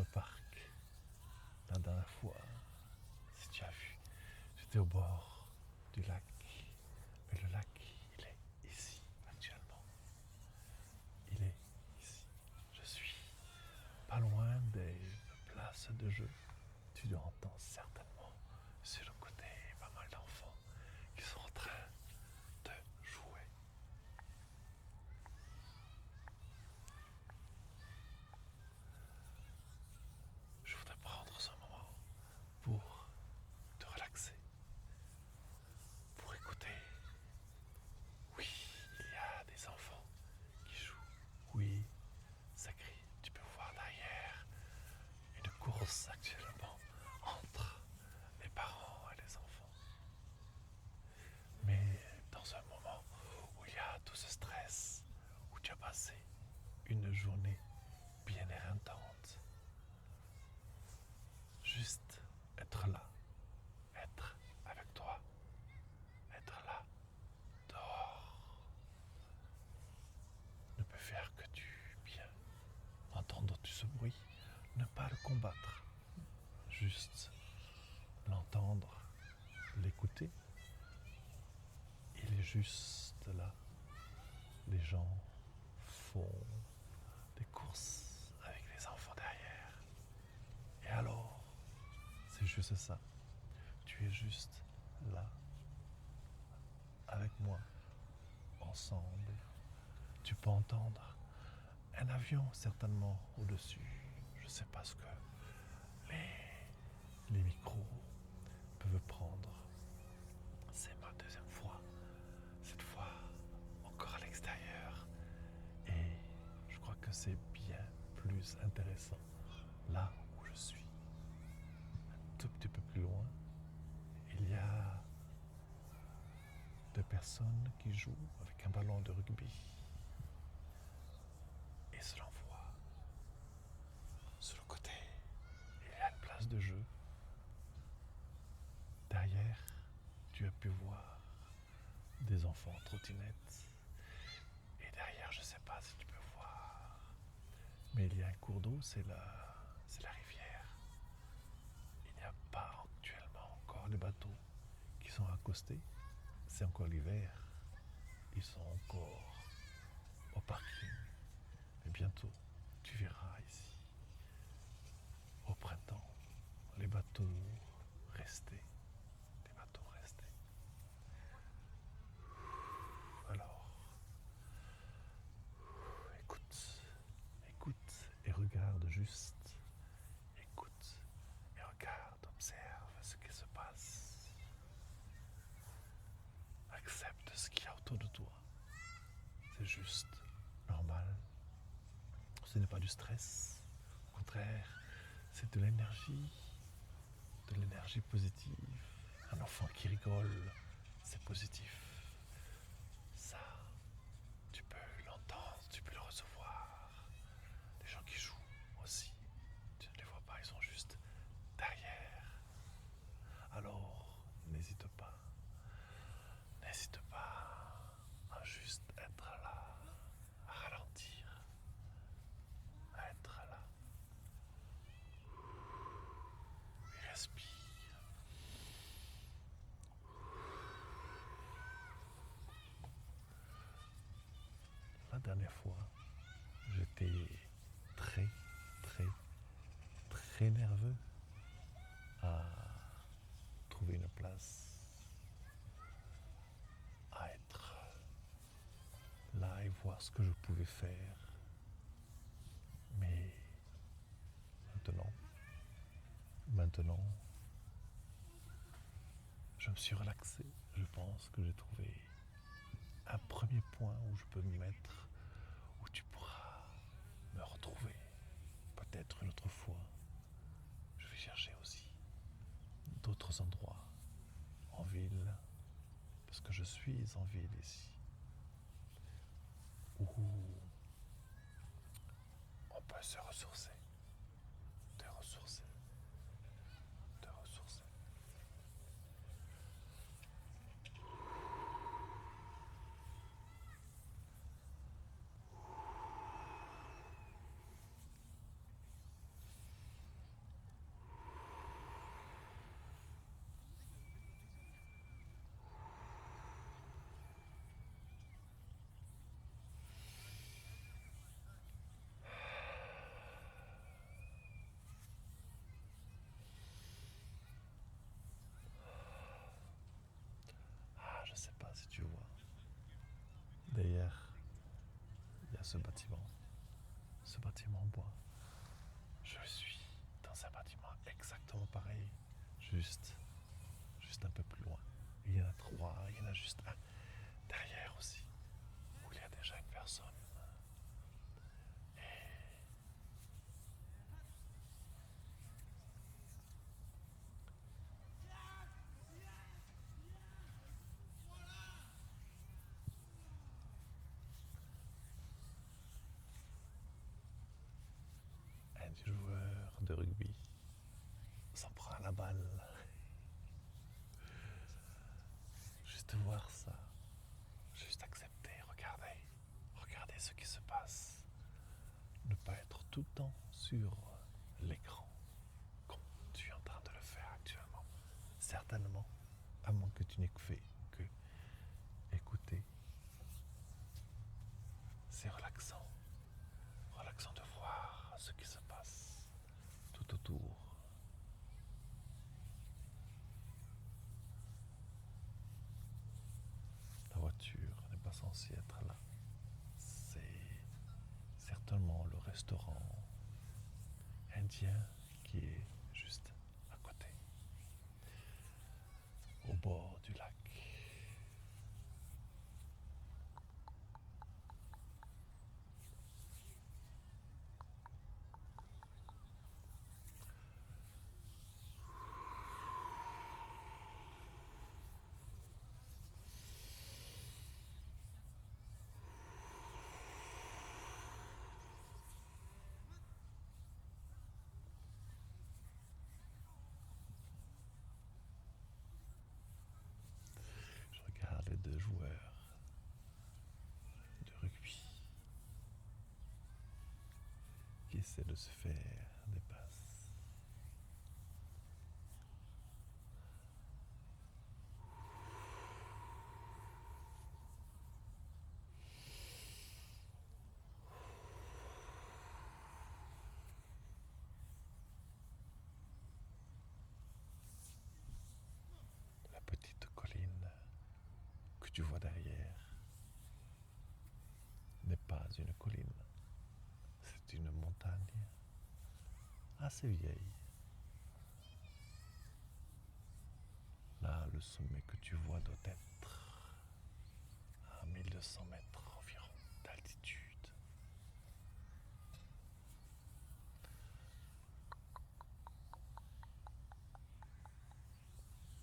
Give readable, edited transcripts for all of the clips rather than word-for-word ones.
le parc. La dernière fois, si tu as vu, j'étais au bord du lac. Mais le lac, il est ici actuellement. Il est ici. Je suis pas loin des places de jeu. Tu entends certainement sur le côté pas mal d'enfants qui sont en train de jouer. Je voudrais prendre ce moment pour te relaxer, pour écouter. Oui, il y a des enfants qui jouent. Oui, ça crie. Tu peux voir derrière une course actuellement entre les parents et les enfants. Mais dans un moment où il y a tout ce stress, où tu as passé une journée bien éreintante, juste être là, être avec toi, être là, dehors, ne peut faire que du bien. Entendre tout ce bruit, ne pas le combattre, juste l'entendre, l'écouter. Il est juste là. Les gens font des courses avec les enfants derrière. Et alors, c'est juste ça. Tu es juste là, avec moi, ensemble. Tu peux entendre un avion certainement au-dessus. Je ne sais pas ce que les micros peuvent prendre. C'est ma deuxième fois. Cette fois encore à l'extérieur. Et je crois que c'est bien plus intéressant là où je suis. Un tout petit peu plus loin, il y a deux personnes qui jouent avec un ballon de rugby. Et se l'envoie. Sur le côté, il y a une place de jeu. Derrière, tu as pu voir des enfants en trottinette. Et derrière, je ne sais pas si tu peux voir, mais il y a un cours d'eau, c'est la rivière. Il n'y a pas actuellement encore les bateaux qui sont accostés. C'est encore l'hiver. Ils sont encore au parking. Mais bientôt, tu verras ici, au printemps, les bateaux restés. Les bateaux restés. Alors, écoute, écoute et regarde juste. Écoute et regarde, observe ce qui se passe. Accepte ce qu'il y a autour de toi. C'est juste normal. Ce n'est pas du stress. Au contraire, c'est de l'énergie positive. Un enfant qui rigole, c'est positif. Ça, tu peux l'entendre, tu peux le recevoir. Les gens qui jouent aussi, tu ne les vois pas, ils sont juste derrière. Alors, n'hésite pas à juste être là, à ralentir, à être là. Et respire. La dernière fois, j'étais très, très, très nerveux à trouver une place, à être là et voir ce que je pouvais faire. Mais maintenant, je me suis relaxé. Je pense que j'ai trouvé un premier point où je peux me mettre, où tu pourras me retrouver. Peut-être une autre fois. Je vais chercher aussi d'autres endroits en ville, parce que je suis en ville ici, où on peut se ressourcer, te ressourcer, te ressourcer. ce bâtiment en bois. Je suis dans un bâtiment exactement pareil, juste, juste un peu plus loin. Il y en a trois, il y en a juste un derrière aussi, où il y a déjà une personne. Un joueur de rugby s'en prend à la balle. Juste voir ça, juste accepter, regarder ce qui se passe. Ne pas être tout le temps sur l'écran, comme tu es en train de le faire actuellement. Certainement, à moins que tu n'aies fait que écouter. C'est relaxant, relaxant de voir ce qui se passe tout autour. La voiture n'est pas censée être là. C'est certainement le restaurant indien qui est juste à côté, au bord du lac. Je regarde les deux joueurs de rugby qui essaient de se faire des passes. La petite colline que tu vois derrière n'est pas une colline, c'est une montagne assez vieille. Là, le sommet que tu vois doit être à 1200 mètres environ d'altitude.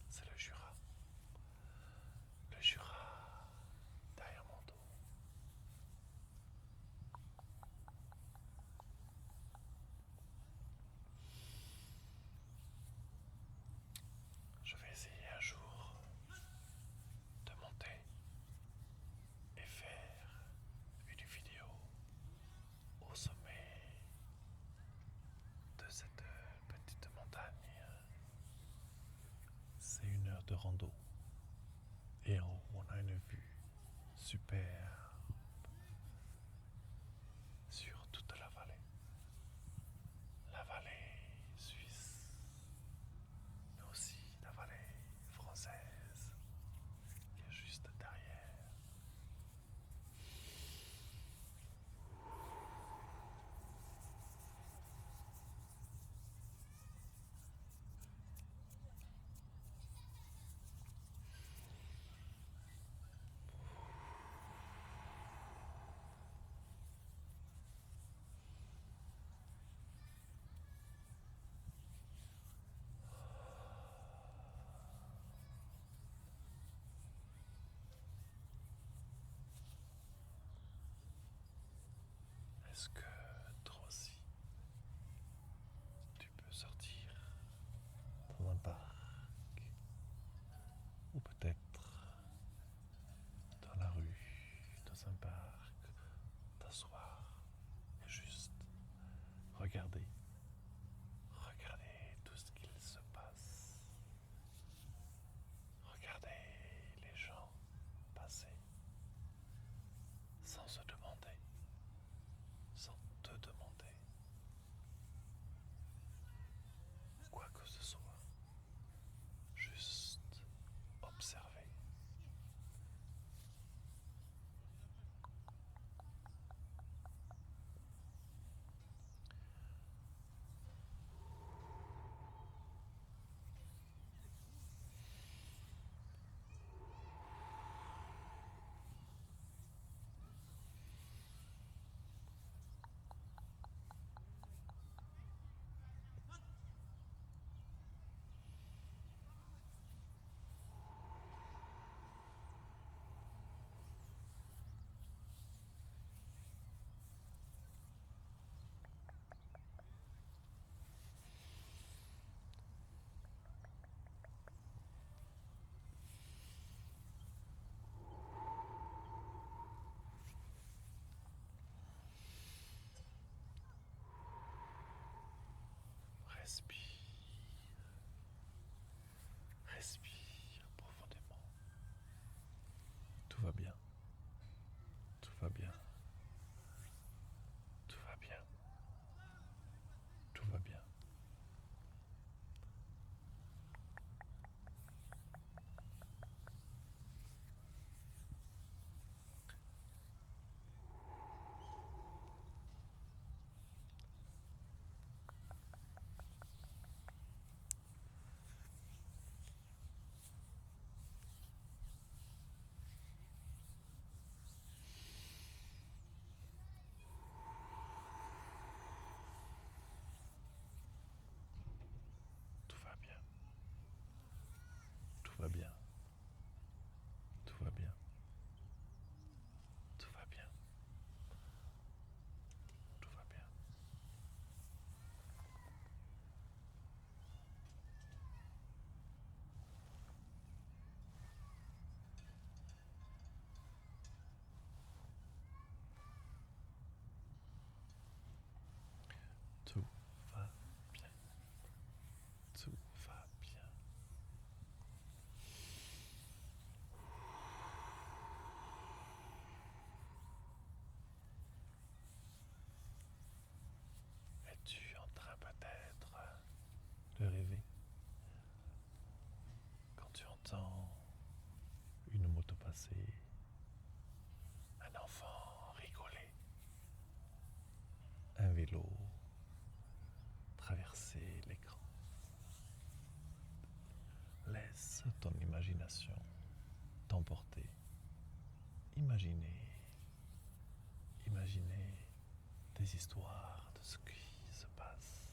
C'est le Jura. Le Jura derrière mon dos. Je vais essayer un jour de monter et faire une vidéo au sommet de cette petite montagne. C'est 1 heure de rando. Et en haut, on a une vue super sur toute la vallée suisse, mais aussi la vallée française qui est juste derrière. Est-ce que toi aussi, tu peux sortir dans un parc ou peut-être dans la rue, dans un parc, t'asseoir et juste regarder, regarder tout ce qu'il se passe, regarder les gens passer sans se demander, sans Respire. Respire profondément. Tout va bien. Tout va bien. Tout va bien. Tout va bien. Tout va bien. Tout va bien. Tout va bien. Tout va bien. Tout va bien. Tout va bien. Tout va bien. Es-tu en train peut-être de rêver quand tu entends une moto passer, un enfant rigoler, un vélo traverser l'écran? Laisse ton imagination t'emporter. Imaginez des histoires de ce qui se passe,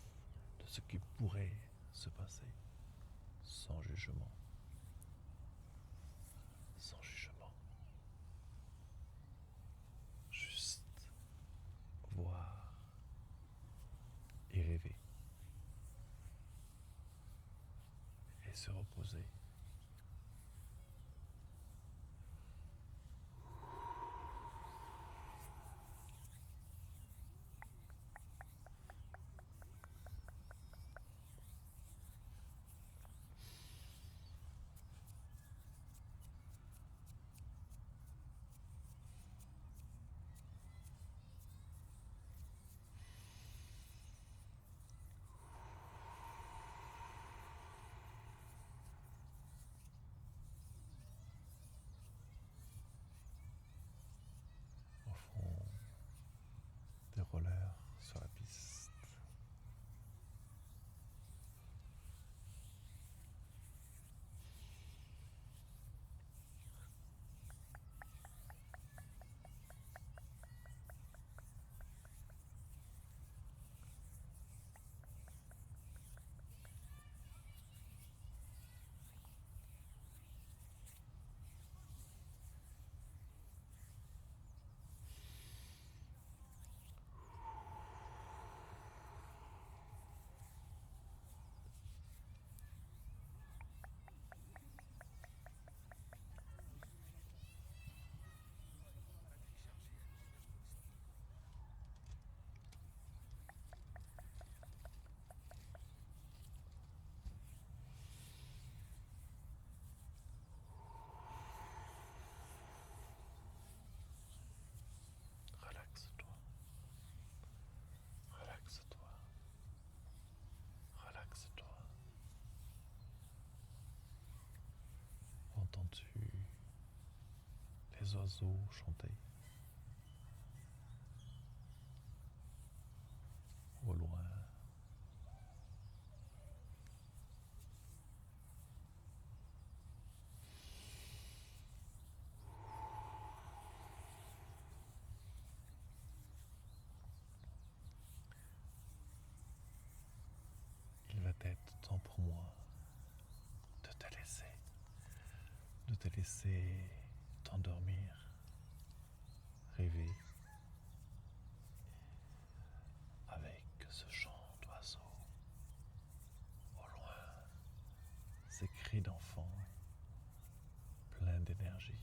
de ce qui pourrait se passer, sans jugement, sans jugement. Juste voir et rêver et se reposer. Au fond, des rollers sur la piste. Relaxe-toi, relaxe-toi, relaxe-toi. Entends-tu les oiseaux chanter au loin? Il va être temps pour moi de te laisser t'endormir, rêver avec ce chant d'oiseaux au loin, ces cris d'enfants pleins d'énergie.